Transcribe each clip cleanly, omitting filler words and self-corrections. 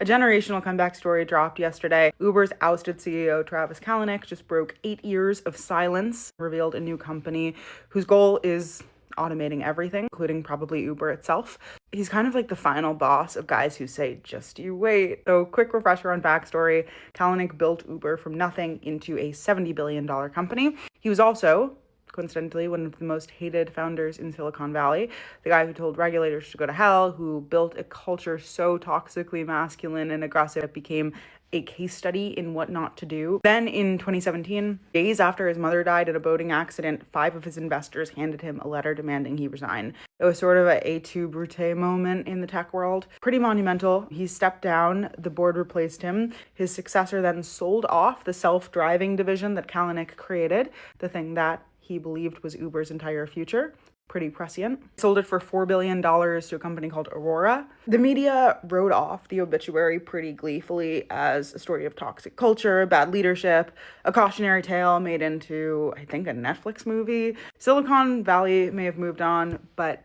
A generational comeback story dropped yesterday. Uber's ousted CEO Travis Kalanick just broke 8 years of silence, revealed a new company whose goal is automating everything, including probably Uber itself. He's kind of like the final boss of guys who say, just you wait. So quick refresher on backstory. Kalanick built Uber from nothing into a $70 billion company. He was also, coincidentally, one of the most hated founders in Silicon Valley, the guy who told regulators to go to hell, who built a culture so toxically masculine and aggressive it became a case study in what not to do. Then in 2017, days after his mother died in a boating accident, 5 of his investors handed him a letter demanding he resign. It was sort of a et tu Brute moment in the tech world. Pretty monumental. He stepped down, the board replaced him. His successor then sold off the self-driving division that Kalanick created, the thing that he believed was Uber's entire future. Pretty prescient. Sold it for $4 billion to a company called Aurora. The media wrote off the obituary pretty gleefully as a story of toxic culture, bad leadership, a cautionary tale made into, I think, a Netflix movie. Silicon Valley may have moved on, but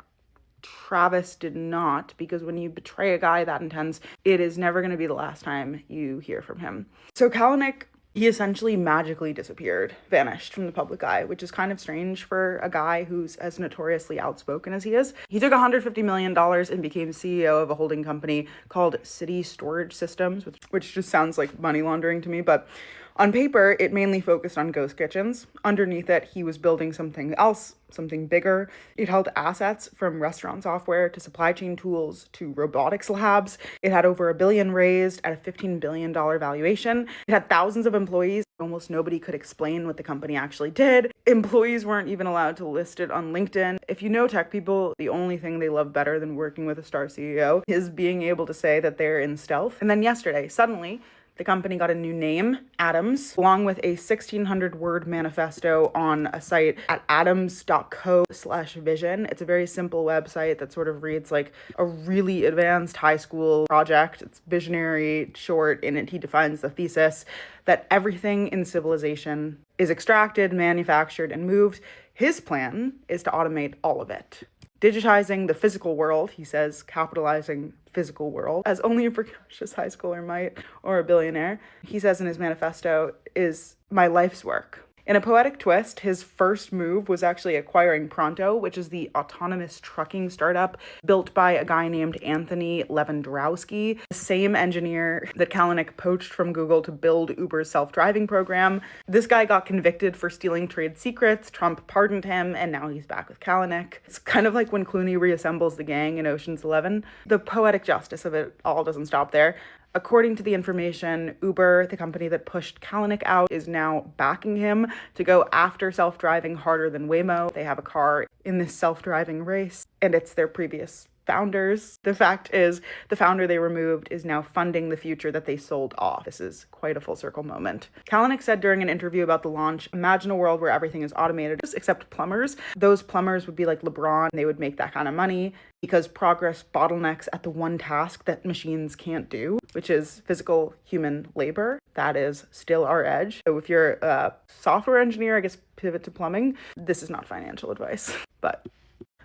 Travis did not, because when you betray a guy that intense, it is never going to be the last time you hear from him. So Kalanick, he essentially magically disappeared, vanished from the public eye, which is kind of strange for a guy who's as notoriously outspoken as he is. He took $150 million and became CEO of a holding company called City Storage Systems, which just sounds like money laundering to me, but on paper, it mainly focused on ghost kitchens. Underneath it, he was building something else, something bigger. It held assets from restaurant software to supply chain tools to robotics labs. It had over $1 billion raised at a $15 billion valuation. It had thousands of employees. Almost nobody could explain what the company actually did. Employees weren't even allowed to list it on LinkedIn. If you know tech people, the only thing they love better than working with a star CEO is being able to say that they're in stealth. And then yesterday, suddenly, the company got a new name, Atoms, along with a 1,600-word manifesto on a site at atoms.co/vision. It's a very simple website that sort of reads like a really advanced high school project. It's visionary, short. In it, he defines the thesis that everything in civilization is extracted, manufactured, and moved. His plan is to automate all of it. Digitizing the physical world, he says, capitalizing physical world, as only a precocious high schooler might, or a billionaire, he says in his manifesto, is my life's work. In a poetic twist, his first move was actually acquiring Pronto, which is the autonomous trucking startup built by a guy named Anthony Levandrowski, the same engineer that Kalanick poached from Google to build Uber's self-driving program. This guy got convicted for stealing trade secrets, Trump pardoned him, and now he's back with Kalanick. It's kind of like when Clooney reassembles the gang in Ocean's 11. The poetic justice of it all doesn't stop there. According to the information, Uber, the company that pushed Kalanick out, is now backing him to go after self-driving harder than Waymo. They have a car in this self-driving race, and it's their previous founders. The fact is, the founder they removed is now funding the future that they sold off. This is quite a full circle moment. Kalanick said during an interview about the launch, imagine a world where everything is automated, except plumbers. Those plumbers would be like LeBron. They would make that kind of money because progress bottlenecks at the one task that machines can't do, which is physical human labor. That is still our edge. So if you're a software engineer, I guess pivot to plumbing. This is not financial advice, but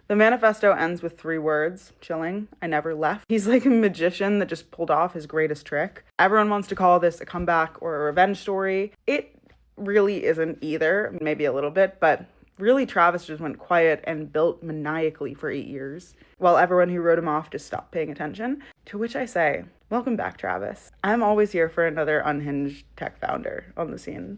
the manifesto ends with 3 words, chilling, I never left. He's like a magician that just pulled off his greatest trick. Everyone wants to call this a comeback or a revenge story. It really isn't either, maybe a little bit, but really Travis just went quiet and built maniacally for 8 years, while everyone who wrote him off just stopped paying attention. To which I say, welcome back, Travis. I'm always here for another unhinged tech founder on the scene.